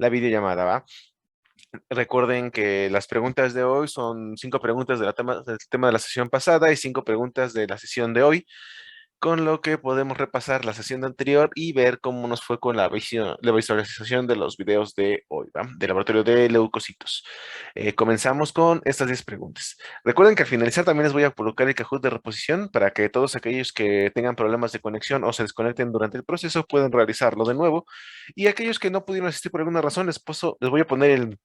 la videollamada, ¿va? Recuerden que las preguntas de hoy son 5 preguntas del tema de la sesión pasada y 5 preguntas de la sesión de hoy, con lo que podemos repasar la sesión anterior y ver cómo nos fue con la visualización de los videos de hoy, ¿va? Del laboratorio de leucocitos. Comenzamos con estas 10 preguntas. Recuerden que al finalizar también les voy a colocar el Kahoot de reposición para que todos aquellos que tengan problemas de conexión o se desconecten durante el proceso puedan realizarlo de nuevo. Y aquellos que no pudieron asistir por alguna razón, les voy a poner el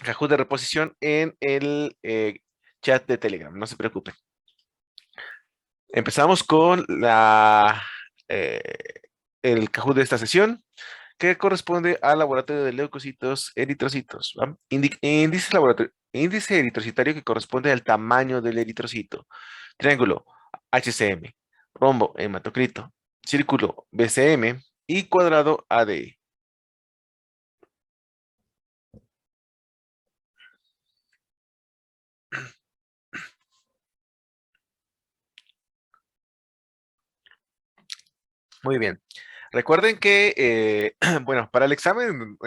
Kahoot de reposición en el chat de Telegram, no se preocupen. Empezamos con eh, el Kahoot de esta sesión, que corresponde al laboratorio de leucocitos eritrocitos, ¿va? Índice eritrocitario que corresponde al tamaño del eritrocito. Triángulo, HCM. Rombo, hematocrito. Círculo, BCM. Y cuadrado, ADE. Muy bien. Recuerden que, bueno, para el examen,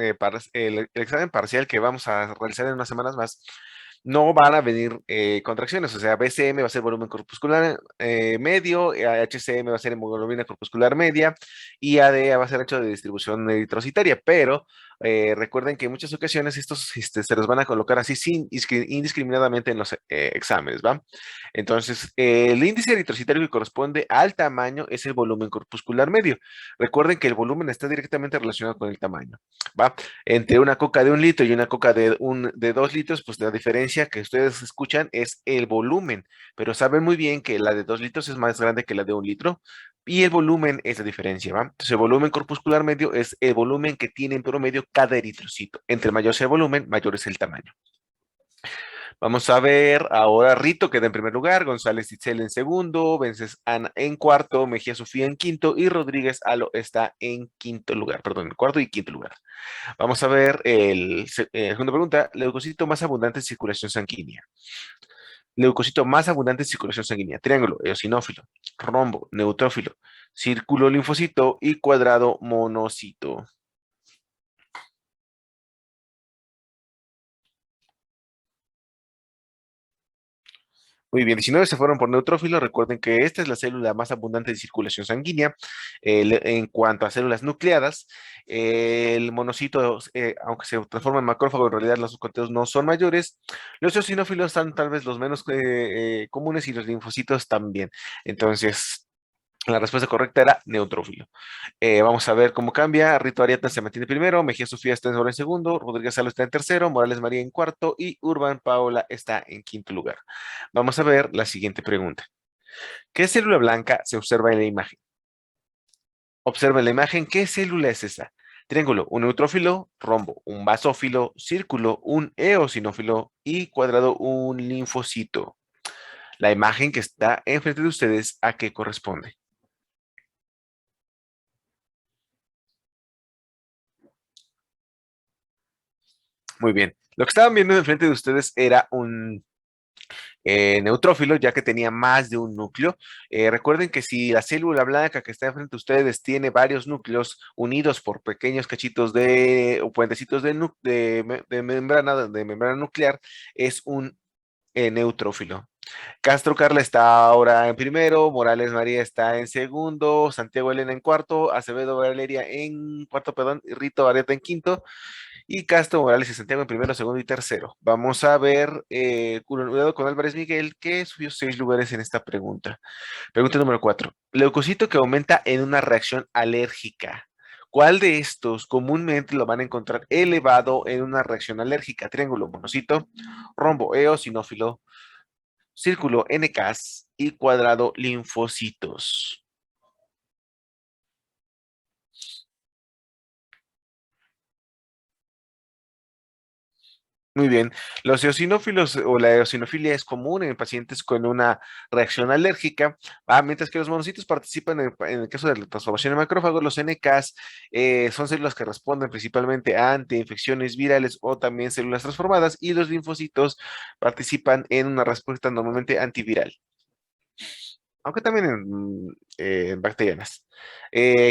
el examen parcial que vamos a realizar en unas semanas más, no van a venir contracciones, o sea, BCM va a ser volumen corpuscular medio, HCM va a ser hemoglobina corpuscular media y ADE va a ser hecho de distribución eritrocitaria, pero recuerden que en muchas ocasiones estos se los van a colocar así indiscriminadamente en los exámenes, ¿va? Entonces, el índice eritrocitario que corresponde al tamaño es el volumen corpuscular medio. Recuerden que el volumen está directamente relacionado con el tamaño, ¿va? Entre una coca de 1 litro y una coca de 2 litros, pues la diferencia que ustedes escuchan es el volumen, pero saben muy bien que la de 2 litros es más grande que la de 1 litro y el volumen es la diferencia, ¿va? Entonces, el volumen corpuscular medio es el volumen que tiene en promedio cada eritrocito. Entre mayor sea el volumen, mayor es el tamaño. Vamos a ver ahora Rito queda en primer lugar, González Itzel en segundo, Vences Ana en cuarto, Mejía Sofía en quinto y Rodríguez Alo está en quinto lugar, perdón, en cuarto y quinto lugar. Vamos a ver segunda pregunta, leucocito más abundante en circulación sanguínea. Leucocito más abundante en circulación sanguínea. Triángulo, eosinófilo, rombo, neutrófilo, círculo linfocito y cuadrado monocito. Muy bien, 19 se fueron por neutrófilo. Recuerden que esta es la célula más abundante de circulación sanguínea. En cuanto a células nucleadas, el monocito, aunque se transforma en macrófago, en realidad los conteos no son mayores. Los eosinófilos están tal vez los menos comunes y los linfocitos también. Entonces, la respuesta correcta era neutrófilo. Vamos a ver cómo cambia. Rito Arieta se mantiene primero, Mejía Sofía está en segundo, Rodríguez Salo está en tercero, Morales María en cuarto y Urban Paola está en quinto lugar. Vamos a ver la siguiente pregunta. ¿Qué célula blanca se observa en la imagen? Observa en la imagen qué célula es esa. Triángulo, un neutrófilo, rombo, un basófilo, círculo, un eosinófilo y cuadrado, un linfocito. La imagen que está enfrente de ustedes, ¿a qué corresponde? Muy bien. Lo que estaban viendo enfrente de ustedes era un neutrófilo, ya que tenía más de un núcleo. Recuerden que si la célula blanca que está enfrente de ustedes tiene varios núcleos unidos por pequeños cachitos o puentecitos de membrana nuclear, es un neutrófilo. Castro Carla está ahora en primero, Morales María está en segundo, Santiago Elena en cuarto, Acevedo Valeria en cuarto, perdón, y Rito Areta en quinto, y Castro Morales y Santiago en primero, segundo y tercero. Vamos a ver, cuidado con Álvarez Miguel, que subió 6 lugares en esta pregunta. Pregunta número 4. Leucocito que aumenta en una reacción alérgica. ¿Cuál de estos comúnmente lo van a encontrar elevado en una reacción alérgica? Triángulo, monocito, rombo, eosinófilo, círculo, NCAS y cuadrado, linfocitos. Muy bien. Los eosinófilos o la eosinofilia es común en pacientes con una reacción alérgica, mientras que los monocitos participan en el caso de la transformación en macrófagos. Los NKs son células que responden principalmente a antiinfecciones virales o también células transformadas y los linfocitos participan en una respuesta normalmente antiviral, aunque también en bacterianas.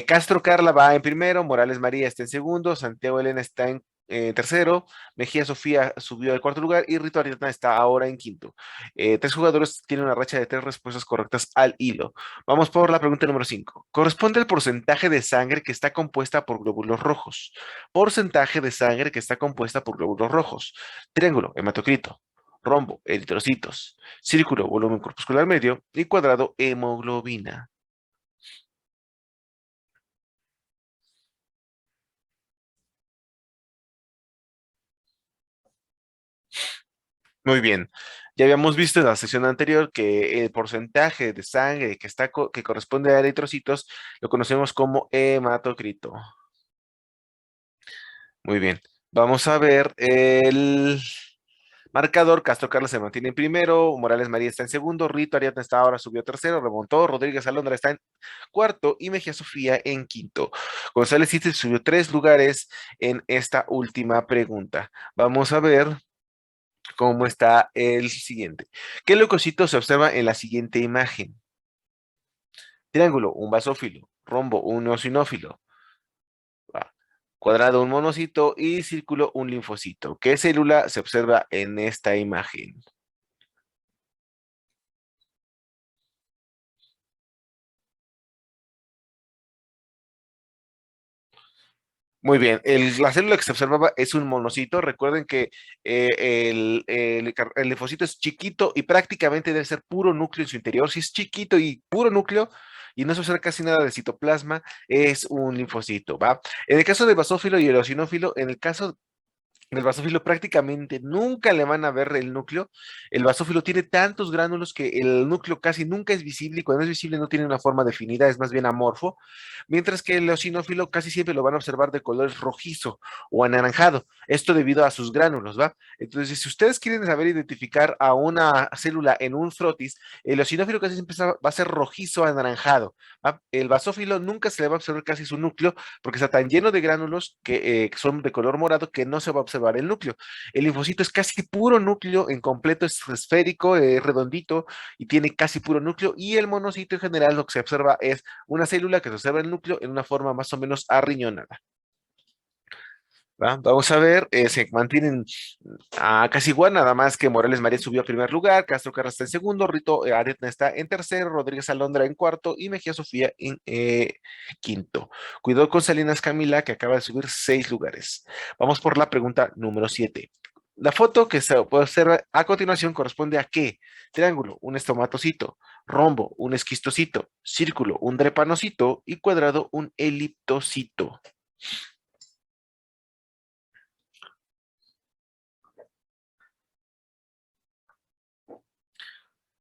Castro Carla va en primero, Morales María está en segundo, Santiago Elena está en tercero, Mejía Sofía subió al cuarto lugar y Rito Ariadna está ahora en quinto. Tres jugadores tienen una racha de tres respuestas correctas al hilo. Vamos por la pregunta número 5. Corresponde al porcentaje de sangre que está compuesta por glóbulos rojos. Porcentaje de sangre que está compuesta por glóbulos rojos. Triángulo, hematocrito. Rombo, eritrocitos. Círculo, volumen corpuscular medio. Y cuadrado, hemoglobina. Muy bien. Ya habíamos visto en la sección anterior que el porcentaje de sangre que corresponde a eritrocitos lo conocemos como hematocrito. Muy bien. Vamos a ver el marcador. Castro Carlos se mantiene en primero, Morales María está en segundo, Rito Ariadna está ahora subió a tercero, remontó, Rodríguez Alondra está en cuarto y Mejía Sofía en quinto. González Ciste subió 3 lugares en esta última pregunta. Vamos a ver cómo está el siguiente. ¿Qué leucocito se observa en la siguiente imagen? Triángulo, un basófilo. Rombo, un eosinófilo. Ah, Cuadrado, un monocito. Y círculo, un linfocito. ¿Qué célula se observa en esta imagen? Muy bien, la célula que se observaba es un monocito. Recuerden que el linfocito es chiquito y prácticamente debe ser puro núcleo en su interior. Si es chiquito y puro núcleo y no se observa casi nada de citoplasma, es un linfocito, ¿va? En el caso del basófilo y el eosinófilo, en el caso el basófilo prácticamente nunca le van a ver el núcleo. El basófilo tiene tantos gránulos que el núcleo casi nunca es visible y cuando es visible no tiene una forma definida, es más bien amorfo, mientras que el eosinófilo casi siempre lo van a observar de color rojizo o anaranjado. Esto debido a sus gránulos, ¿va? Entonces, si ustedes quieren saber identificar a una célula en un frotis, el eosinófilo casi siempre va a ser rojizo anaranjado, ¿va? El basófilo nunca se le va a observar casi su núcleo porque está tan lleno de gránulos que son de color morado que no se va a observar el núcleo. El linfocito es casi puro núcleo en completo, es esférico, redondito y tiene casi puro núcleo. Y el monocito en general lo que se observa es una célula que se observa el núcleo en una forma más o menos arriñonada. ¿Va? Vamos a ver, se mantienen casi igual, nada más que Morales María subió a primer lugar, Castro Carras está en segundo, Rito Aretna está en tercero, Rodríguez Alondra en cuarto y Mejía Sofía en quinto. Cuidado con Salinas Camila, que acaba de subir 6 lugares. Vamos por la pregunta número 7. La foto que se puede observar a continuación corresponde a qué? Triángulo, un estomatocito, rombo, un esquistocito, círculo, un drepanocito y cuadrado, un eliptocito.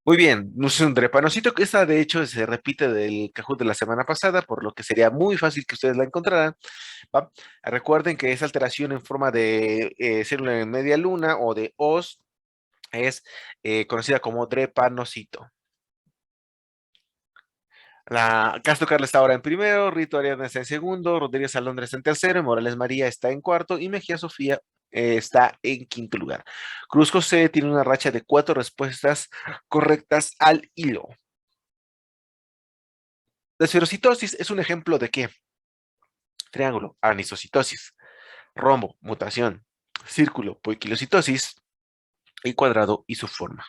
Muy bien, no es un drepanocito, que esta de hecho se repite del Kahoot de la semana pasada, por lo que sería muy fácil que ustedes la encontraran, ¿va? Recuerden que esa alteración en forma de célula en media luna o de os es conocida como drepanocito. Castro Carla está ahora en primero, Rito Ariadna está en segundo, Rodríguez Alondra está en tercero, Morales María está en cuarto y Mejía Sofía está en quinto lugar. Cruz José tiene una racha de 4 respuestas correctas al hilo. La esferocitosis es un ejemplo de qué? Triángulo, anisocitosis, rombo, mutación, círculo, poiquilocitosis y cuadrado y su forma.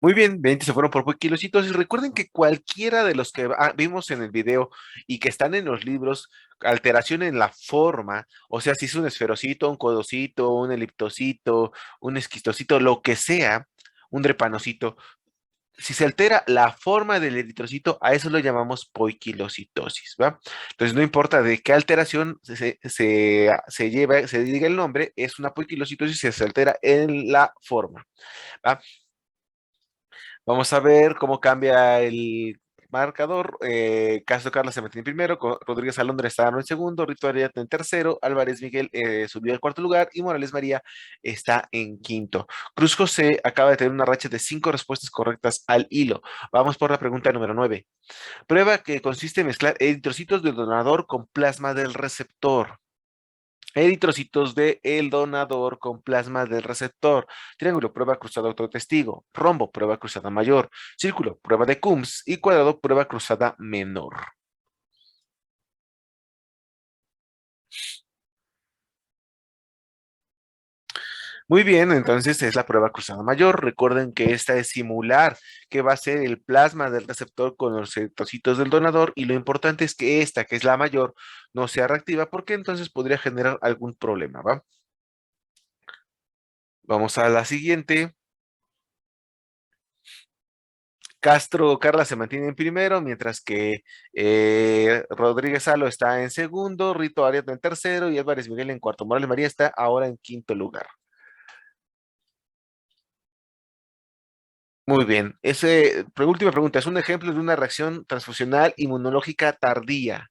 Muy bien, 20 se fueron por poiquilocitosis. Recuerden que cualquiera de los que vimos en el video y que están en los libros, alteración en la forma, o sea, si es un esferocito, un codocito, un eliptocito, un esquistocito, lo que sea, un drepanocito, si se altera la forma del eritrocito, a eso lo llamamos poiquilocitosis, ¿va? Entonces, no importa de qué alteración se lleva, se diga el nombre, es una poiquilocitosis si se altera en la forma, ¿va? Vamos a ver cómo cambia el marcador. Castro Carlos se metió en primero, Rodríguez Alondra está en segundo, Rito Arias en tercero, Álvarez Miguel subió al cuarto lugar y Morales María está en quinto. Cruz José acaba de tener una racha de 5 respuestas correctas al hilo. Vamos por la pregunta número 9. Prueba que consiste en mezclar eritrocitos del donador con plasma del receptor. eritrocitos de el donador con plasma del receptor, triángulo, prueba cruzada autotestigo, rombo, prueba cruzada mayor, círculo, prueba de Coombs y cuadrado, prueba cruzada menor. Muy bien, entonces es la prueba cruzada mayor. Recuerden que esta es simular que va a ser el plasma del receptor con los eritrocitos del donador y lo importante es que esta, que es la mayor, no sea reactiva porque entonces podría generar algún problema, ¿va? Vamos a la siguiente. Castro Carla se mantiene en primero, mientras que Rodríguez Salo está en segundo, Rito Arias en tercero y Álvarez Miguel en cuarto. Morales María está ahora en quinto lugar. Muy bien. Última pregunta. Es un ejemplo de una reacción transfusional inmunológica tardía.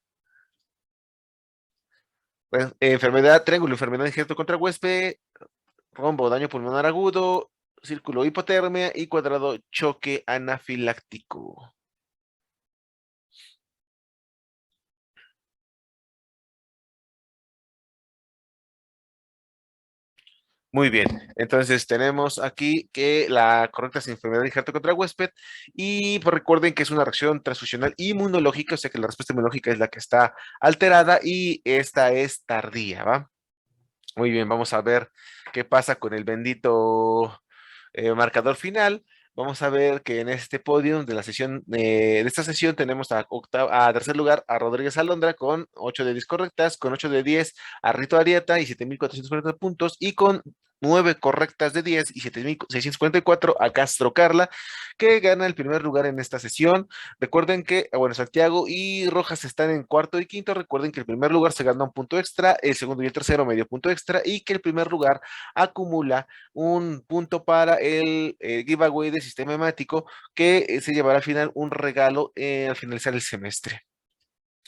Bueno, enfermedad, triángulo, enfermedad de injerto contra huésped, rombo, daño pulmonar agudo, círculo, hipotermia y cuadrado, choque anafiláctico. Muy bien, entonces tenemos aquí que la correcta es enfermedad de injerto contra huésped y pues recuerden que es una reacción transfusional inmunológica, o sea que la respuesta inmunológica es la que está alterada y esta es tardía, ¿va? Muy bien, vamos a ver qué pasa con el bendito marcador final. Vamos a ver que en este podium de la sesión, de esta sesión tenemos a tercer lugar a Rodríguez Alondra con 8 de 10 correctas, con 8 de 10 a Rito Arieta y 7.440 puntos y con 9 correctas de 10 y 7.644 a Castro Carla, que gana el primer lugar en esta sesión. Recuerden que, bueno, Santiago y Rojas están en cuarto y quinto. Recuerden que el primer lugar se gana un punto extra, el segundo y el tercero medio punto extra y que el primer lugar acumula un punto para el giveaway de sistema hemático que se llevará al final un regalo al finalizar el semestre.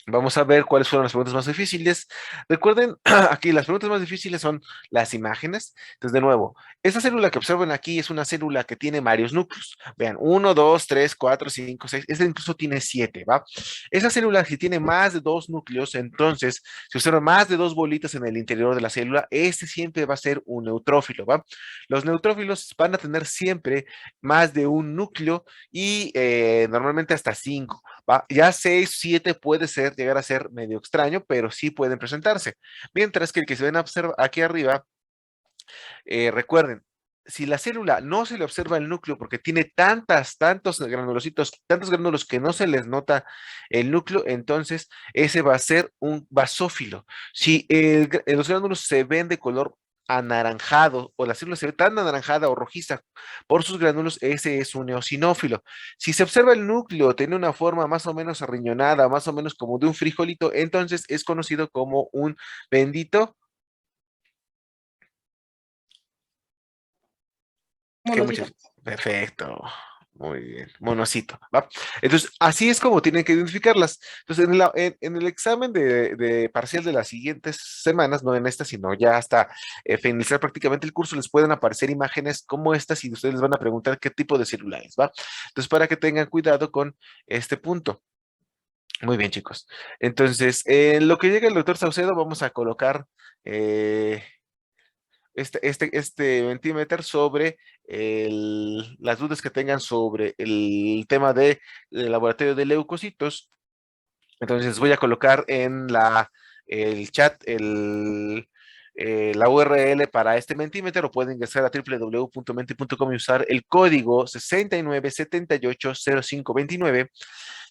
Vamos a ver cuáles fueron las preguntas más difíciles. Recuerden, aquí las preguntas más difíciles son las imágenes. Entonces, de nuevo, esta célula que observan aquí es una célula que tiene varios núcleos. Vean, uno, 2, 3, 4, 5, 6. Esta incluso tiene 7, ¿va? Esa célula, si tiene más de dos núcleos, entonces, si observa más de dos bolitas en el interior de la célula, este siempre va a ser un neutrófilo, ¿va? Los neutrófilos van a tener siempre más de un núcleo y normalmente hasta 5. ¿Va? Ya 6, 7 puede ser, llegar a ser medio extraño, pero sí pueden presentarse. Mientras que el que se ven aquí arriba, recuerden, si la célula no se le observa el núcleo porque tiene tantos granulocitos, tantos granulos que no se les nota el núcleo, entonces ese va a ser un basófilo. Si los gránulos se ven de color anaranjado o la célula se ve tan anaranjada o rojiza por sus gránulos, ese es un eosinófilo. Si se observa el núcleo, tiene una forma más o menos arriñonada, más o menos como de un frijolito, entonces es conocido como un bendito. Que Monocito. muchas. Perfecto. Muy bien. Monocito, ¿va? Entonces, así es como tienen que identificarlas. Entonces, en el examen de parcial de las siguientes semanas, no en esta, sino ya hasta finalizar prácticamente el curso, les pueden aparecer imágenes como estas y ustedes les van a preguntar qué tipo de celulares, ¿va? Entonces, para que tengan cuidado con este punto. Muy bien, chicos. Entonces, en lo que llega el doctor Saucedo, vamos a colocar eh, este Mentimeter sobre las dudas que tengan sobre el tema del laboratorio de leucocitos. Entonces voy a colocar en el chat la URL para este Mentimeter o pueden ingresar a www.menti.com y usar el código 69780529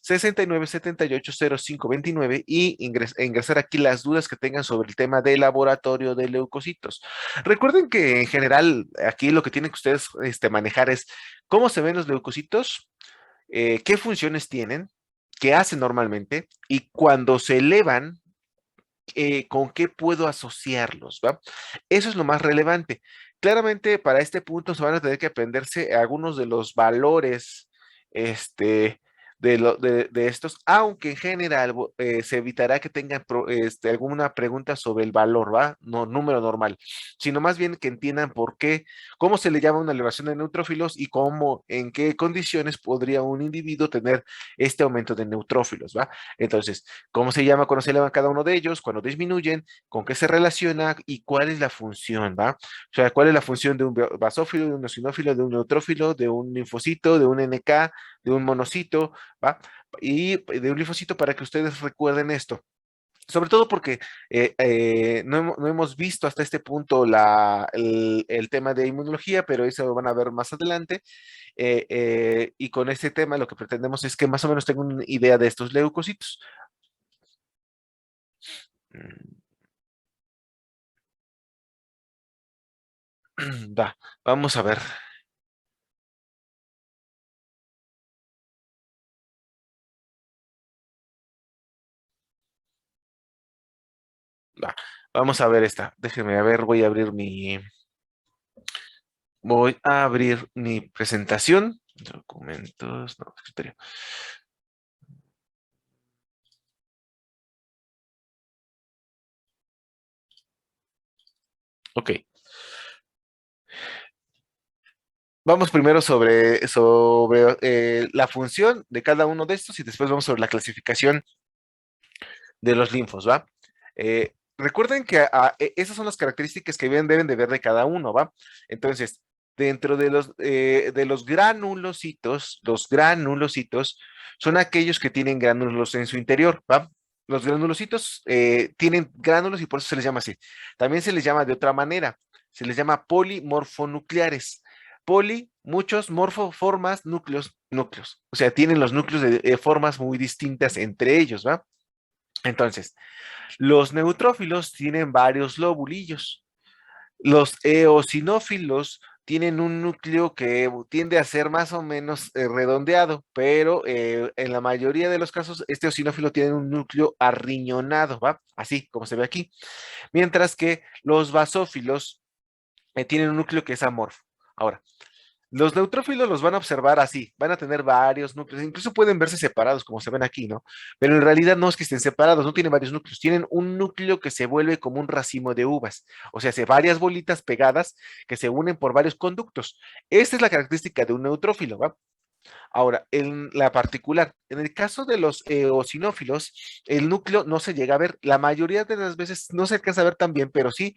69780529 y ingresar aquí las dudas que tengan sobre el tema del laboratorio de leucocitos. Recuerden que en general aquí lo que tienen que ustedes manejar es cómo se ven los leucocitos, qué funciones tienen, qué hacen normalmente y cuando se elevan, con qué puedo asociarlos, ¿va? Eso es lo más relevante. Claramente para este punto se van a tener que aprenderse algunos de los valores, este, de estos, aunque en general se evitará que tengan alguna pregunta sobre el valor, ¿va? No, número normal, sino más bien que entiendan por qué, cómo se le llama una elevación de neutrófilos y cómo, en qué condiciones podría un individuo tener este aumento de neutrófilos, ¿va? Entonces, ¿cómo se llama cuando se elevan cada uno de ellos? Cuando disminuyen, ¿con qué se relaciona y cuál es la función, ¿va? O sea, ¿cuál es la función de un basófilo, de un eosinófilo, de un neutrófilo, de un linfocito, de un NK, de un monocito, ¿va? Y de un linfocito para que ustedes recuerden esto. Sobre todo porque no hemos visto hasta este punto el tema de inmunología, pero eso lo van a ver más adelante. Y con este tema lo que pretendemos es que más o menos tengan una idea de estos leucocitos. Va, vamos a ver. Va, vamos a ver esta. Déjenme a ver, voy a abrir mi presentación. Documentos, no, escritorio. Ok. Vamos primero sobre la función de cada uno de estos y después vamos sobre la clasificación de los linfos, ¿va? Recuerden que esas son las características que deben de ver de cada uno, ¿va? Entonces, dentro de los granulocitos son aquellos que tienen gránulos en su interior, ¿va? Los granulocitos tienen gránulos y por eso se les llama así. También se les llama de otra manera, se les llama polimorfonucleares. Poli, muchos, morfo, formas, núcleos, núcleos. O sea, tienen los núcleos de formas muy distintas entre ellos, ¿va? Entonces, los neutrófilos tienen varios lobulillos. Los eosinófilos tienen un núcleo que tiende a ser más o menos redondeado, pero en la mayoría de los casos, este eosinófilo tiene un núcleo arriñonado, ¿va? Así como se ve aquí. Mientras que los basófilos tienen un núcleo que es amorfo. Ahora, los neutrófilos los van a observar así, van a tener varios núcleos, incluso pueden verse separados, como se ven aquí, ¿no? Pero en realidad no es que estén separados, no tienen varios núcleos, tienen un núcleo que se vuelve como un racimo de uvas, o sea, hace varias bolitas pegadas que se unen por varios conductos. Esta es la característica de un neutrófilo, ¿va? Ahora, en la particular, en el caso de los eosinófilos, el núcleo no se llega a ver, la mayoría de las veces no se alcanza a ver tan bien, pero sí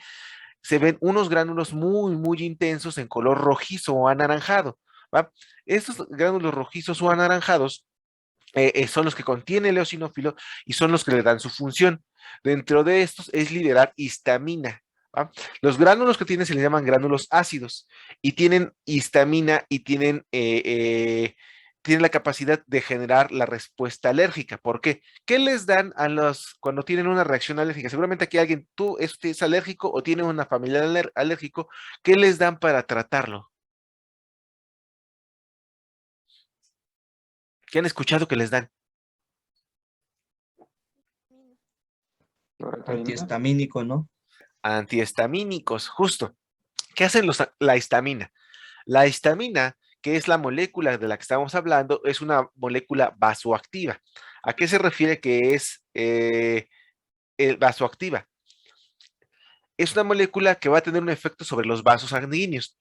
se ven unos gránulos muy, muy intensos en color rojizo o anaranjado, ¿va? Estos gránulos rojizos o anaranjados son los que contiene el eosinófilo y son los que le dan su función. Dentro de estos es liberar histamina, ¿va? Los gránulos que tienen se les llaman gránulos ácidos y tienen histamina y tienen la capacidad de generar la respuesta alérgica. ¿Por qué? ¿Qué les dan a los cuando tienen una reacción alérgica? Seguramente aquí alguien, tú es alérgico o tiene una familia alérgico, ¿qué les dan para tratarlo? ¿Qué han escuchado que les dan? Antihistamínico, ¿no? Antihistamínicos, justo. ¿Qué hacen la histamina? La histamina, que es la molécula de la que estamos hablando, es una molécula vasoactiva. ¿A qué se refiere que es vasoactiva? Es una molécula que va a tener un efecto sobre los vasos sanguíneos.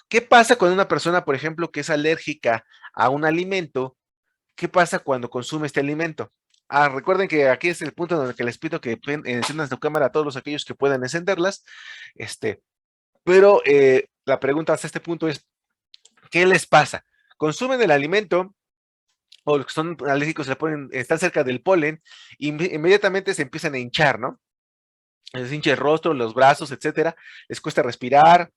¿Qué pasa con una persona, por ejemplo, que es alérgica a un alimento? ¿Qué pasa cuando consume este alimento? Ah, recuerden que aquí es el punto en el que les pido que enciendan su cámara a todos los aquellos que puedan encenderlas. Pero la pregunta hasta este punto es, ¿qué les pasa? Consumen el alimento o los que son alérgicos se ponen, están cerca del polen, y inmediatamente se empiezan a hinchar, ¿no? Les hincha el rostro, los brazos, etcétera, les cuesta respirar,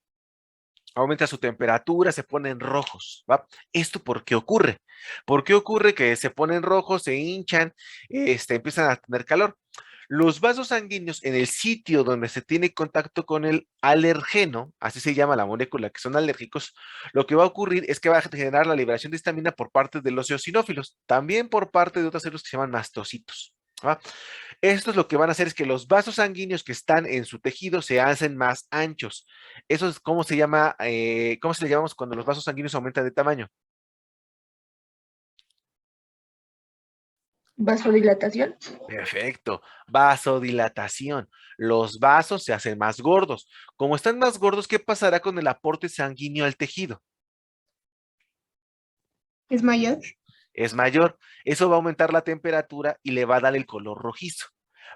aumenta su temperatura, se ponen rojos, ¿va? ¿Esto por qué ocurre? ¿Por qué ocurre que se ponen rojos, se hinchan, empiezan a tener calor? Los vasos sanguíneos en el sitio donde se tiene contacto con el alergeno, así se llama la molécula que son alérgicos, lo que va a ocurrir es que va a generar la liberación de histamina por parte de los eosinófilos, también por parte de otras células que se llaman mastocitos. ¿Va? Esto es lo que van a hacer es que los vasos sanguíneos que están en su tejido se hacen más anchos. Eso es cómo se llama, cómo se le llamamos cuando los vasos sanguíneos aumentan de tamaño. Vasodilatación. Perfecto. Vasodilatación. Los vasos se hacen más gordos. Como están más gordos, ¿qué pasará con el aporte sanguíneo al tejido? Es mayor. Es mayor. Eso va a aumentar la temperatura y le va a dar el color rojizo.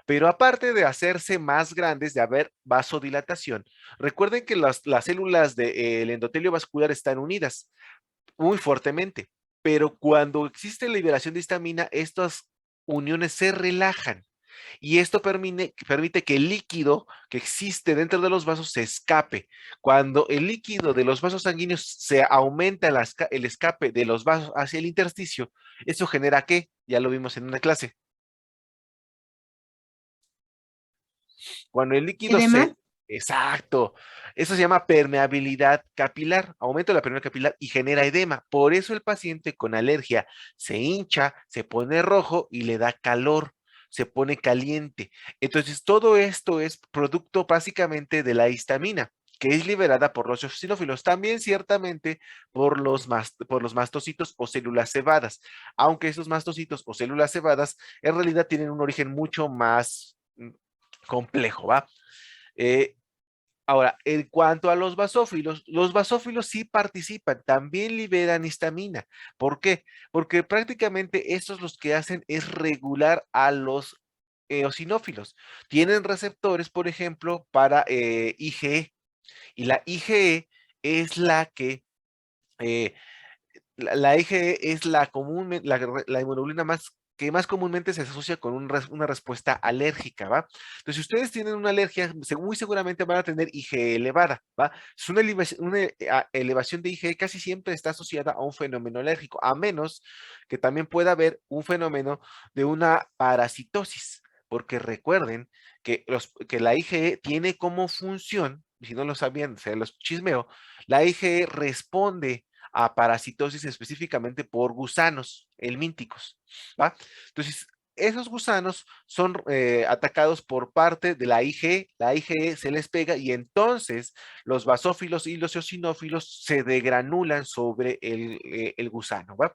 Pero aparte de hacerse más grandes, de haber vasodilatación, recuerden que las células del endotelio vascular están unidas muy fuertemente, pero cuando existe liberación de histamina, estas uniones se relajan y esto permite que el líquido que existe dentro de los vasos se escape. Cuando el líquido de los vasos sanguíneos se aumenta el escape de los vasos hacia el intersticio, eso genera ¿qué? Ya lo vimos en una clase. Cuando el líquido Edema. se... Exacto. Eso se llama permeabilidad capilar. Aumenta la permeabilidad capilar y genera edema. Por eso el paciente con alergia se hincha, se pone rojo y le da calor, se pone caliente. Entonces, todo esto es producto básicamente de la histamina, que es liberada por los eosinófilos, también ciertamente por los mastocitos o células cebadas, aunque esos mastocitos o células cebadas en realidad tienen un origen mucho más complejo, ¿va? Eh, Ahora, en cuanto a los basófilos sí participan, también liberan histamina. ¿Por qué? Porque prácticamente estos los que hacen es regular a los eosinófilos. Tienen receptores, por ejemplo, para IgE, y la IgE es la que eh, la IgE es la inmunoglobulina que más comúnmente se asocia con una respuesta alérgica, ¿va? Entonces, si ustedes tienen una alergia, muy seguramente van a tener IgE elevada, ¿va? Es una elevación de IgE casi siempre está asociada a un fenómeno alérgico, a menos que también pueda haber un fenómeno de una parasitosis, porque recuerden que la IgE tiene como función, si no lo sabían, se los chismeo, la IgE responde a parasitosis específicamente por gusanos helmínticos, ¿va? Entonces, esos gusanos son atacados por parte de la IgE se les pega y entonces los basófilos y los eosinófilos se degranulan sobre el gusano, ¿va?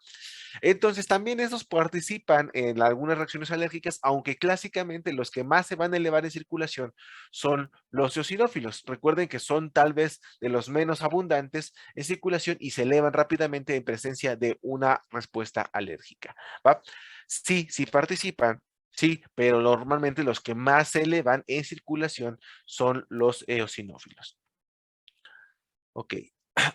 Entonces, también esos participan en algunas reacciones alérgicas, aunque clásicamente los que más se van a elevar en circulación son los eosinófilos. Recuerden que son tal vez de los menos abundantes en circulación y se elevan rápidamente en presencia de una respuesta alérgica, ¿va? Sí, sí participan, sí, pero normalmente los que más se elevan en circulación son los eosinófilos. Ok.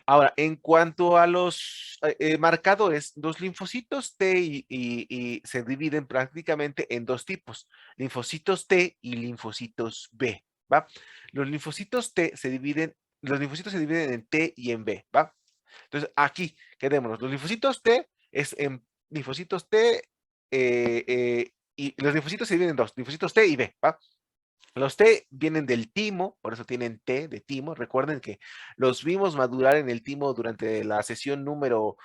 Ahora, en cuanto a los marcadores, los linfocitos T y se dividen prácticamente en dos tipos, linfocitos T y linfocitos B, ¿va? Los linfocitos se dividen en T y en B, ¿va? Entonces, aquí, quedémonos, los linfocitos T es en linfocitos T y los linfocitos se dividen en dos, linfocitos T y B, ¿va? Los T vienen del timo, por eso tienen T de timo. Recuerden que los vimos madurar en el timo durante la sesión número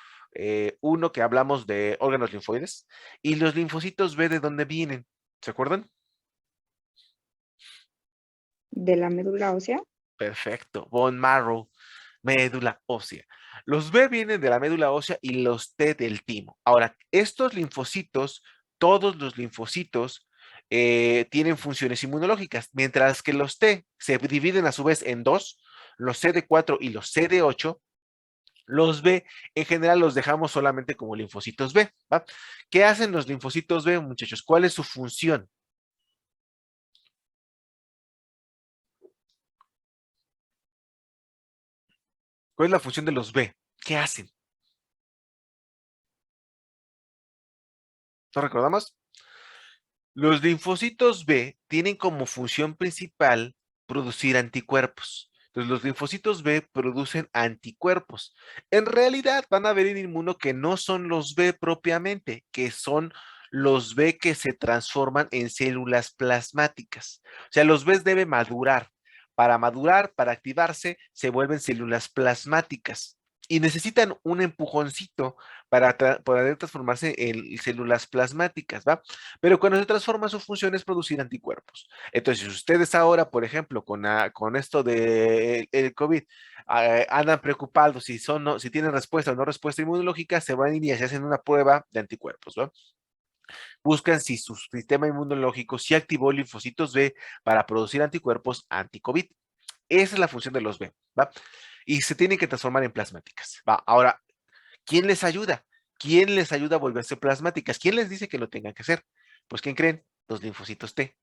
1 que hablamos de órganos linfoides. Y los linfocitos B, ¿de dónde vienen? ¿Se acuerdan? De la médula ósea. Perfecto. Bone marrow, médula ósea. Los B vienen de la médula ósea y los T del timo. Ahora, estos linfocitos, todos los linfocitos, tienen funciones inmunológicas, mientras que los T se dividen a su vez en dos, los CD4 y los CD8. Los B, en general, los dejamos solamente como linfocitos B, ¿va? ¿Qué hacen los linfocitos B, muchachos? ¿Cuál es su función? ¿Cuál es la función de los B? ¿Qué hacen? ¿No recordamos? Los linfocitos B tienen como función principal producir anticuerpos. Entonces, los linfocitos B producen anticuerpos. En realidad, van a ver en inmuno que no son los B propiamente, que son los B que se transforman en células plasmáticas. O sea, los B deben madurar. Para madurar, para activarse, se vuelven células plasmáticas y necesitan un empujoncito para poder transformarse en células plasmáticas, ¿va? Pero cuando se transforma, su función es producir anticuerpos. Entonces, si ustedes ahora, por ejemplo, con esto de el COVID, andan preocupados si tienen respuesta o no respuesta inmunológica, se van y se hacen una prueba de anticuerpos, ¿no? Buscan si su sistema inmunológico sí activó linfocitos B para producir anticuerpos anti-COVID. Esa es la función de los B, ¿va? Y se tienen que transformar en plasmáticas, ¿va? Ahora, ¿quién les ayuda? ¿Quién les ayuda a volverse plasmáticas? ¿Quién les dice que lo tengan que hacer? Pues, ¿quién creen? Los linfocitos T.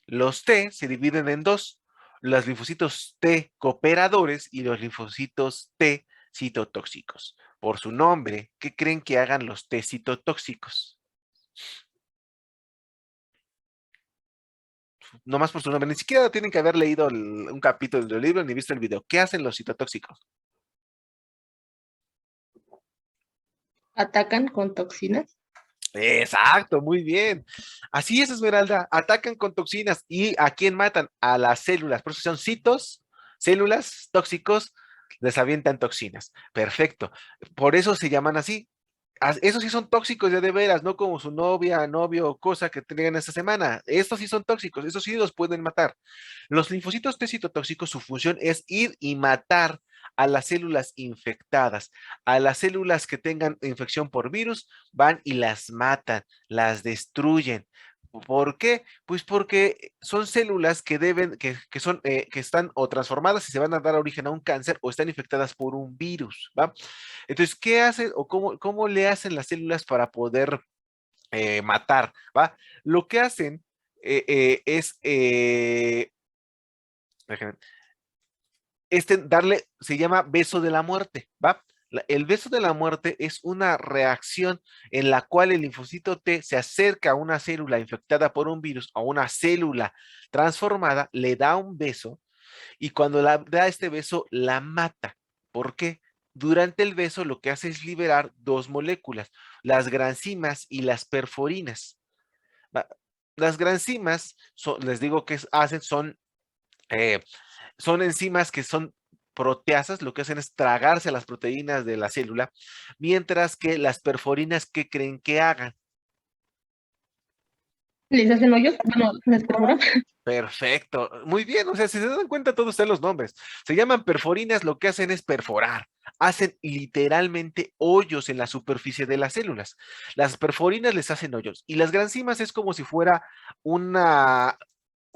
Los T se dividen en dos, los linfocitos T cooperadores y los linfocitos T citotóxicos. Por su nombre, ¿qué creen que hagan los T citotóxicos? No más por su nombre, ni siquiera tienen que haber leído un capítulo del libro ni visto el video. ¿Qué hacen los citotóxicos? Atacan con toxinas. Exacto, muy bien. Así es, Esmeralda. Atacan con toxinas. ¿Y a quién matan? A las células. Por eso son citos, células tóxicos, les avientan toxinas. Perfecto. Por eso se llaman así. Esos sí son tóxicos de veras, no como su novia, novio o cosa que tengan esta semana. Estos sí son tóxicos, estos sí los pueden matar. Los linfocitos T citotóxicos, su función es ir y matar a las células infectadas, a las células que tengan infección por virus, van y las matan, las destruyen. ¿Por qué? Pues porque son células que deben, que son, que están o transformadas y se van a dar origen a un cáncer o están infectadas por un virus, ¿va? Entonces, ¿qué hacen o cómo le hacen las células para poder matar, ¿va? Lo que hacen es, déjenme, darle, se llama beso de la muerte, ¿va? El beso de la muerte es una reacción en la cual el linfocito T se acerca a una célula infectada por un virus, a una célula transformada, le da un beso y cuando da este beso la mata. ¿Por qué? Durante el beso lo que hace es liberar dos moléculas, las granzimas y las perforinas. Las granzimas, les digo que hacen, eh, son enzimas que son proteasas, lo que hacen es tragarse a las proteínas de la célula, mientras que las perforinas, ¿qué creen que hagan? ¿Les hacen hoyos? Bueno, les perforan. Perfecto, muy bien, o sea, si se dan cuenta, todos están los nombres. Se llaman perforinas, lo que hacen es perforar, hacen literalmente hoyos en la superficie de las células. Las perforinas les hacen hoyos y las granzimas es como si fuera una,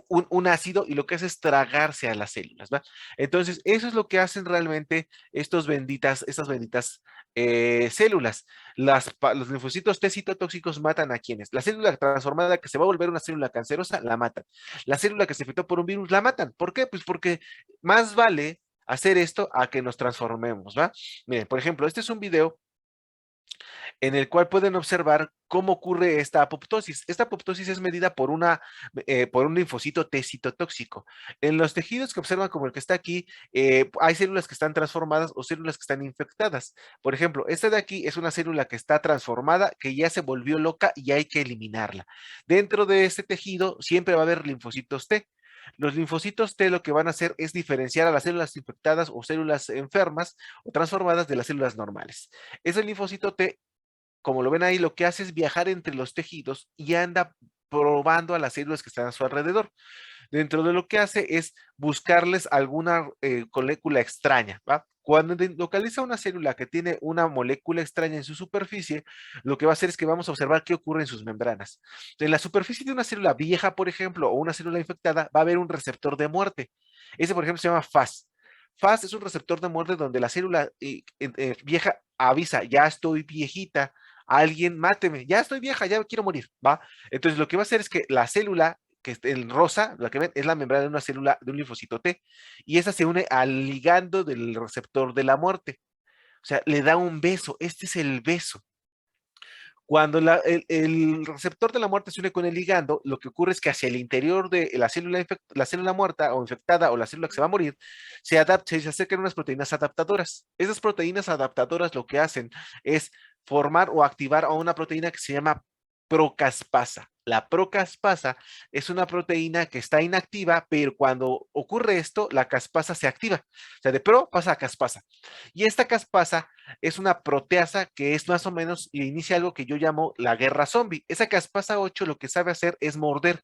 un ácido y lo que hace es tragarse a las células, ¿va? Entonces, eso es lo que hacen realmente estas benditas células. Los linfocitos T citotóxicos matan a quienes. La célula transformada que se va a volver una célula cancerosa, la matan. La célula que se infectó por un virus, la matan. ¿Por qué? Pues porque más vale hacer esto a que nos transformemos, ¿va? Miren, por ejemplo, este es un video en el cual pueden observar cómo ocurre esta apoptosis. Esta apoptosis es medida por un linfocito T citotóxico. En los tejidos que observan como el que está aquí, hay células que están transformadas o células que están infectadas. Por ejemplo, esta de aquí es una célula que está transformada, que ya se volvió loca y hay que eliminarla. Dentro de este tejido siempre va a haber linfocitos T. Los linfocitos T lo que van a hacer es diferenciar a las células infectadas o células enfermas o transformadas de las células normales. Ese linfocito T, como lo ven ahí, lo que hace es viajar entre los tejidos y anda probando a las células que están a su alrededor. Dentro de lo que hace es buscarles alguna molécula extraña, ¿va? Cuando localiza una célula que tiene una molécula extraña en su superficie, lo que va a hacer es que vamos a observar qué ocurre en sus membranas. En la superficie de una célula vieja, por ejemplo, o una célula infectada, va a haber un receptor de muerte. Ese, por ejemplo, se llama FAS. FAS es un receptor de muerte donde la célula vieja avisa, ya estoy viejita, alguien máteme, ya estoy vieja, ya quiero morir, ¿va? Entonces lo que va a hacer es que la célula que es en rosa, la que ven, es la membrana de una célula de un linfocito T, y esa se une al ligando del receptor de la muerte. O sea, le da un beso, este es el beso. Cuando el receptor de la muerte se une con el ligando, lo que ocurre es que hacia el interior de la célula muerta o infectada o la célula que se va a morir, se acercan unas proteínas adaptadoras. Esas proteínas adaptadoras lo que hacen es formar o activar a una proteína que se llama procaspasa. La procaspasa es una proteína que está inactiva, pero cuando ocurre esto, la caspasa se activa. O sea, de pro pasa a caspasa. Y esta caspasa es una proteasa que es más o menos, inicia algo que yo llamo la guerra zombie. Esa caspasa 8 lo que sabe hacer es morder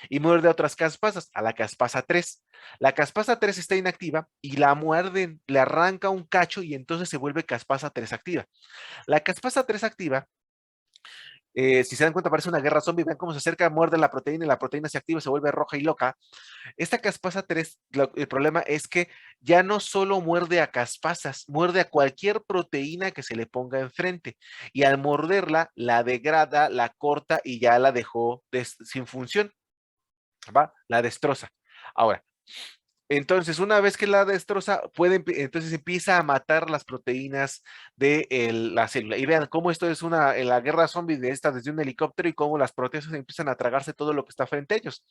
y muerde a otras caspasas, a la caspasa 3. La caspasa 3 está inactiva y la muerden, le arranca un cacho y entonces se vuelve caspasa 3 activa. La caspasa 3 activa Si se dan cuenta, parece una guerra zombie. Ven cómo se acerca, muerde la proteína y la proteína se activa, se vuelve roja y loca. Esta caspasa 3, el problema es que ya no solo muerde a caspasas, muerde a cualquier proteína que se le ponga enfrente. Y al morderla, la degrada, la corta y ya la dejó sin función. ¿Va? La destroza. Ahora, entonces, una vez que la destroza, entonces empieza a matar las proteínas de la célula. Y vean cómo esto es en la guerra zombie de esta desde un helicóptero y cómo las proteasas empiezan a tragarse todo lo que está frente a ellos.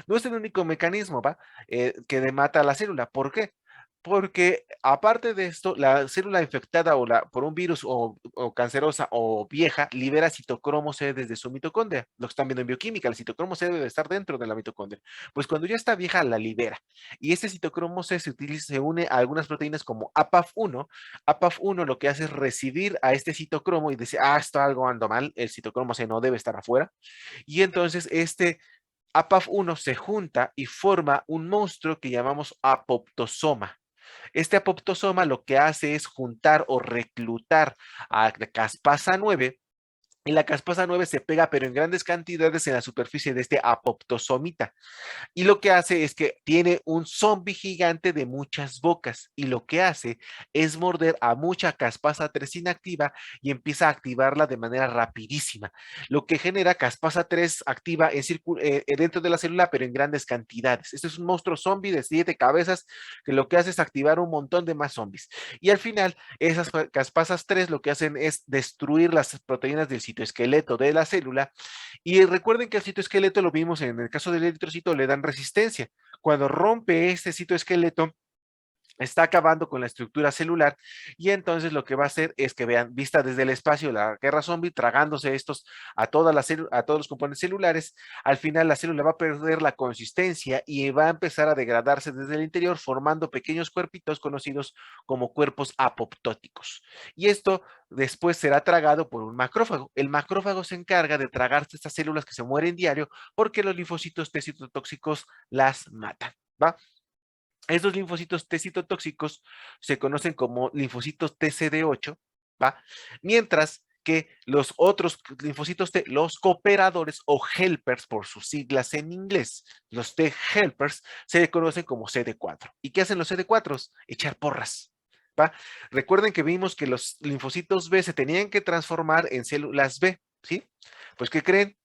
No es el único mecanismo, ¿va? Que mata a la célula. ¿Por qué? Porque aparte de esto, la célula infectada por un virus o cancerosa o vieja libera citocromo C desde su mitocondria. Lo que están viendo en bioquímica, el citocromo C debe estar dentro de la mitocondria. Pues cuando ya está vieja, la libera. Y este citocromo C se une a algunas proteínas como APAF1. APAF1 lo que hace es recibir a este citocromo y dice, está algo ando mal, el citocromo C no debe estar afuera. Y entonces APAF1 se junta y forma un monstruo que llamamos apoptosoma. Este apoptosoma lo que hace es juntar o reclutar a la caspasa 9 y la caspasa 9 se pega pero en grandes cantidades en la superficie de este apoptosomita. Y lo que hace es que tiene un zombie gigante de muchas bocas y lo que hace es morder a mucha caspasa 3 inactiva y empieza a activarla de manera rapidísima, lo que genera caspasa 3 activa dentro de la célula pero en grandes cantidades. Este es un monstruo zombie de 7 cabezas que lo que hace es activar un montón de más zombies. Y al final, esas caspasas 3 lo que hacen es destruir las proteínas del citoesqueleto de la célula y recuerden que el citoesqueleto lo vimos en el caso del eritrocito, le dan resistencia. Cuando rompe este citoesqueleto, está acabando con la estructura celular y entonces lo que va a hacer es que vean, vista desde el espacio, la guerra zombie tragándose a todos los componentes celulares, al final la célula va a perder la consistencia y va a empezar a degradarse desde el interior formando pequeños cuerpitos conocidos como cuerpos apoptóticos. Y esto después será tragado por un macrófago. El macrófago se encarga de tragarse estas células que se mueren diario porque los linfocitos T citotóxicos las matan, ¿va? Estos linfocitos T citotóxicos se conocen como linfocitos TCD8, ¿va? Mientras que los otros linfocitos T, los cooperadores o helpers, por sus siglas en inglés, los T helpers, se conocen como CD4. ¿Y qué hacen los CD4? Echar porras, ¿va? Recuerden que vimos que los linfocitos B se tenían que transformar en células B, ¿sí? Pues, ¿qué creen?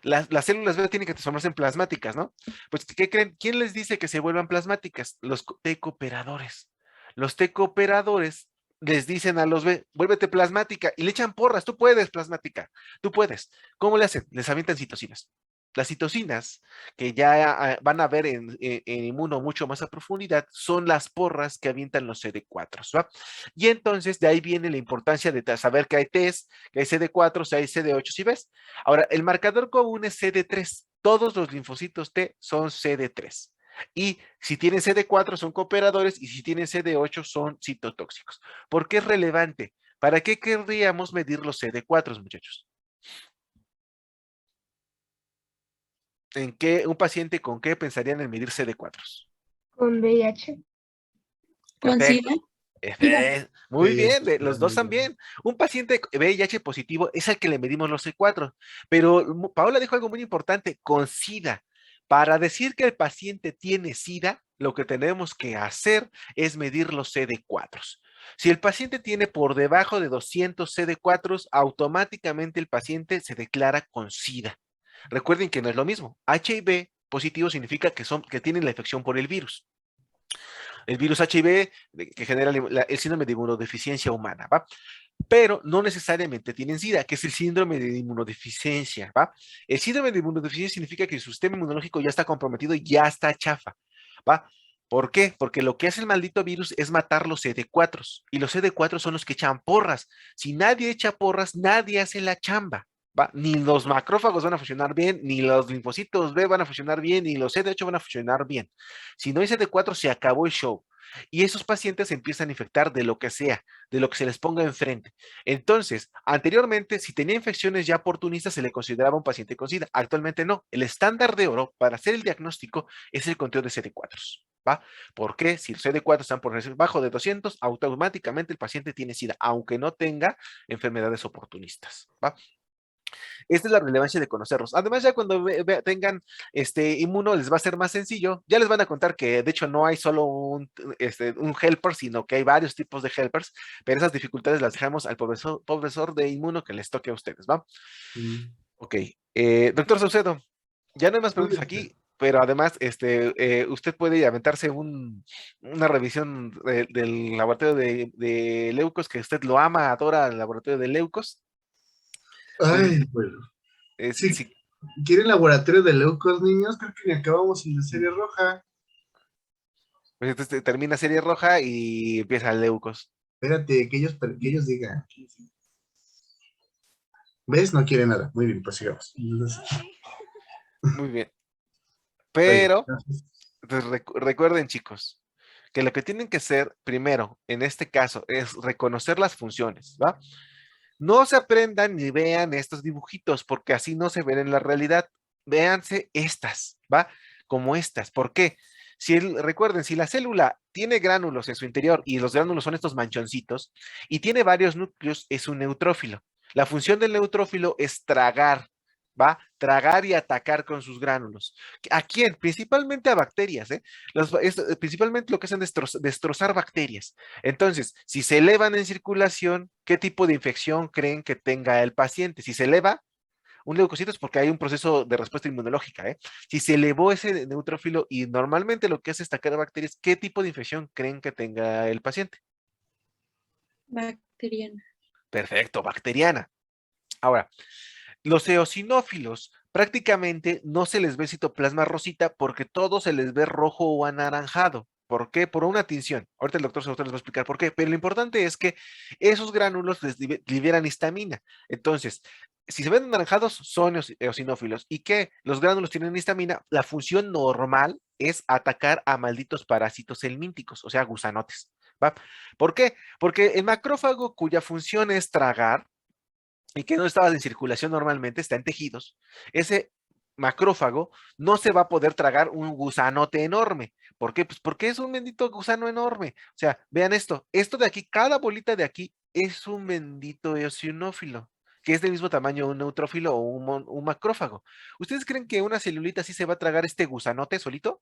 Las células B tienen que transformarse en plasmáticas, ¿no? Pues, ¿qué creen? ¿Quién les dice que se vuelvan plasmáticas? Los T cooperadores. Los T cooperadores les dicen a los B, vuélvete plasmática, y le echan porras, tú puedes, plasmática, tú puedes. ¿Cómo le hacen? Les avientan citocinas. Las citocinas, que ya van a ver en inmuno mucho más a profundidad, son las porras que avientan los CD4, ¿va? Y entonces de ahí viene la importancia de saber que hay Ts, que hay CD4, hay CD8, ¿sí ves? Ahora, el marcador común es CD3. Todos los linfocitos T son CD3. Y si tienen CD4 son cooperadores y si tienen CD8 son citotóxicos. ¿Por qué es relevante? ¿Para qué querríamos medir los CD4, muchachos? ¿En qué un paciente con qué pensarían en medir CD4? Con VIH. Con SIDA. Perfecto. Muy bien, los dos también. Un paciente VIH positivo es al que le medimos los C4, pero Paola dijo algo muy importante, con SIDA. Para decir que el paciente tiene SIDA, lo que tenemos que hacer es medir los CD4. Si el paciente tiene por debajo de 200 CD4, automáticamente el paciente se declara con SIDA. Recuerden que no es lo mismo. HIV positivo significa que tienen la infección por el virus. El virus HIV que genera el síndrome de inmunodeficiencia humana, ¿va? Pero no necesariamente tienen SIDA, que es el síndrome de inmunodeficiencia, ¿va? El síndrome de inmunodeficiencia significa que su sistema inmunológico ya está comprometido y ya está chafa, ¿va? ¿Por qué? Porque lo que hace el maldito virus es matar los CD4 y los CD4 son los que echan porras. Si nadie echa porras, nadie hace la chamba. ¿Va? Ni los macrófagos van a funcionar bien, ni los linfocitos B van a funcionar bien, ni los CD8 van a funcionar bien. Si no hay CD4, se acabó el show. Y esos pacientes se empiezan a infectar de lo que sea, de lo que se les ponga enfrente. Entonces, anteriormente, si tenía infecciones ya oportunistas, se le consideraba un paciente con SIDA. Actualmente no. El estándar de oro para hacer el diagnóstico es el conteo de CD4. ¿Va? Porque si el CD4 están por debajo de 200, automáticamente el paciente tiene SIDA, aunque no tenga enfermedades oportunistas. ¿Va? Esta es la relevancia de conocerlos. Además, ya cuando tengan inmuno, les va a ser más sencillo. Ya les van a contar que de hecho no hay solo un helper, sino que hay varios tipos de helpers, pero esas dificultades las dejamos al profesor de inmuno que les toque a ustedes, ¿va? Mm. Ok. Doctor Saucedo, ya no hay más Muy preguntas bien, aquí, pero además, usted puede aventarse una revisión del laboratorio de Leucos, que usted lo ama, adora el laboratorio de Leucos. Entonces, ay, bueno. Si sí, quieren laboratorio de leucos, niños, creo que ni acabamos en la serie roja. pues entonces termina serie roja y empieza Leucos. Espérate, que ellos digan. ¿Ves? No quiere nada. Muy bien, pues sigamos. Entonces, Muy bien. está bien. Pero, pues, recuerden, chicos, que lo que tienen que hacer primero, en este caso, es reconocer las funciones, ¿va? No se aprendan ni vean estos dibujitos, porque así no se ven en la realidad. Véanse estas, ¿va? Como estas. ¿Por qué? Recuerden, si la célula tiene gránulos en su interior y los gránulos son estos manchoncitos y tiene varios núcleos, es un neutrófilo. La función del neutrófilo es tragar, ¿va? Tragar y atacar con sus gránulos. ¿A quién? Principalmente a bacterias, ¿eh? Principalmente lo que hacen es destrozar bacterias. Entonces, si se elevan en circulación, ¿qué tipo de infección creen que tenga el paciente? Si se eleva un leucocito es porque hay un proceso de respuesta inmunológica, ¿eh? Si se elevó ese neutrófilo y normalmente lo que hace es atacar a bacterias, ¿qué tipo de infección creen que tenga el paciente? Bacteriana. Perfecto, bacteriana. Ahora, los eosinófilos prácticamente no se les ve citoplasma rosita porque todo se les ve rojo o anaranjado. ¿Por qué? Por una tinción. Ahorita el doctor Sauter les va a explicar por qué, pero lo importante es que esos gránulos les liberan histamina. Entonces, si se ven anaranjados, son eosinófilos. ¿Y qué? Los gránulos tienen histamina. La función normal es atacar a malditos parásitos helmínticos, o sea, gusanotes. ¿Va? ¿Por qué? Porque el macrófago, cuya función es tragar, y que no estaba en circulación normalmente, está en tejidos, ese macrófago no se va a poder tragar un gusanote enorme. ¿Por qué? Pues porque es un bendito gusano enorme. O sea, vean esto de aquí, cada bolita de aquí es un bendito eosinófilo, que es del mismo tamaño de un neutrófilo o un macrófago. ¿Ustedes creen que una celulita así se va a tragar este gusanote solito?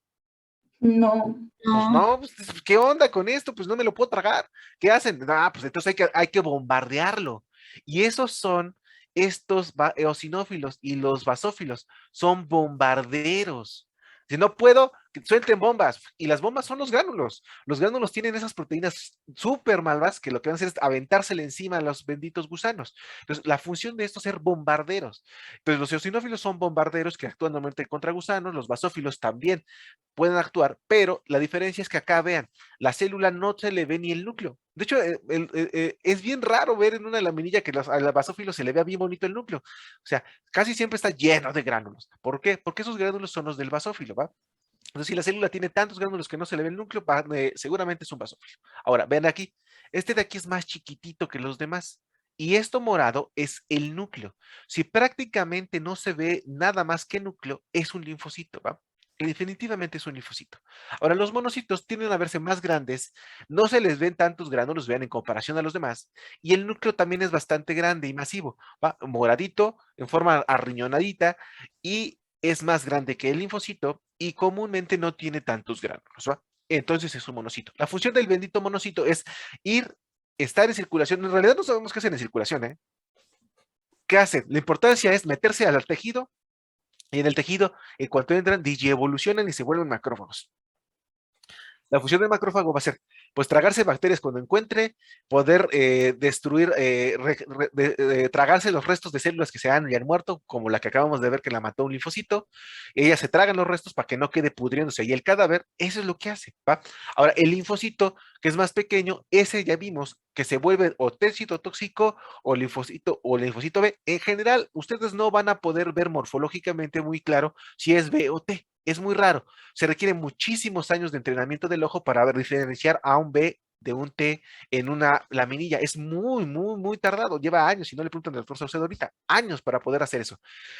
No. Pues No, no, pues, ¿qué onda con esto? Pues no me lo puedo tragar. ¿Qué hacen? Ah, pues entonces hay que bombardearlo. Y esos son estos eosinófilos y los basófilos. Son bombarderos. Si no puedo, que suelten bombas. Y las bombas son los gránulos. Los gránulos tienen esas proteínas súper malvadas que lo que van a hacer es aventársele encima a los benditos gusanos. Entonces, la función de esto es ser bombarderos. Entonces, los eosinófilos son bombarderos que actúan normalmente contra gusanos. Los basófilos también pueden actuar, pero la diferencia es que acá vean, la célula no se le ve ni el núcleo. De hecho, es bien raro ver en una laminilla que al basófilo se le vea bien bonito el núcleo. O sea, casi siempre está lleno de gránulos. ¿Por qué? Porque esos gránulos son los del basófilo, ¿va? Entonces, si la célula tiene tantos gránulos que no se le ve el núcleo, seguramente es un basófilo. Ahora, ven aquí, este de aquí es más chiquitito que los demás. Y esto morado es el núcleo. Si prácticamente no se ve nada más que núcleo, es un linfocito, ¿va? Definitivamente es un linfocito. Ahora, los monocitos tienden a verse más grandes, no se les ven tantos gránulos, vean, en comparación a los demás, y el núcleo también es bastante grande y masivo, ¿va? Moradito, en forma arriñonadita, y es más grande que el linfocito y comúnmente no tiene tantos gránulos, ¿va? Entonces es un monocito. La función del bendito monocito es estar en circulación. En realidad no sabemos qué hacen en circulación, ¿eh? ¿Qué hacen? La importancia es meterse al tejido y en el tejido, en cuanto entran, digievolucionan y se vuelven macrófagos. La función del macrófago va a ser, pues, tragarse bacterias cuando encuentre, poder destruir, tragarse los restos de células que se han ya muerto, como la que acabamos de ver que la mató un linfocito. Ellas se tragan los restos para que no quede pudriéndose ahí el cadáver. Eso es lo que hace, ¿va? Ahora, el linfocito, que es más pequeño, ese ya vimos que se vuelve o T citotóxico o linfocito B. En general, ustedes no van a poder ver morfológicamente muy claro si es B o T. Es muy raro. Se requieren muchísimos años de entrenamiento del ojo para diferenciar a un B de un T en una laminilla. Es muy, muy, muy tardado. Lleva años, si no le preguntan al doctor Saucedo ahorita, años para poder hacer eso.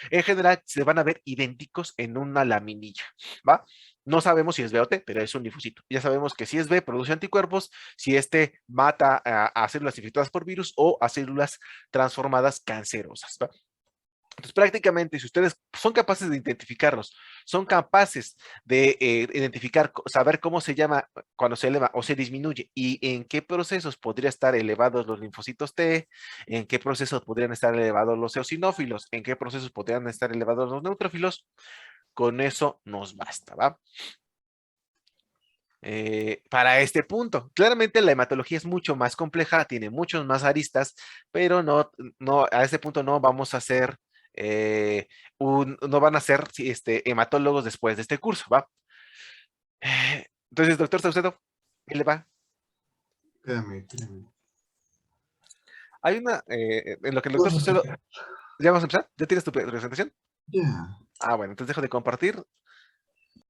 En general, se van a ver idénticos en una laminilla, ¿va? No sabemos si es B o T, pero es un linfocito. Ya sabemos que si es B, produce anticuerpos, si este mata a células infectadas por virus o a células transformadas cancerosas, ¿va? Entonces, prácticamente, si ustedes son capaces de identificarlos, son capaces de identificar, saber cómo se llama cuando se eleva o se disminuye y en qué procesos podría estar elevados los linfocitos T, en qué procesos podrían estar elevados los eosinófilos, en qué procesos podrían estar elevados los neutrófilos, con eso nos basta, ¿va? Para este punto. Claramente la hematología es mucho más compleja, tiene muchos más aristas, pero a este punto no vamos a hacer, no van a ser hematólogos después de este curso, ¿va? Entonces, doctor Saucedo, ¿qué le va? Espérame. Hay en lo que el doctor Saucedo, ¿ya vamos a empezar? ¿Ya tienes tu presentación? Ya. Ah, bueno, entonces dejo de compartir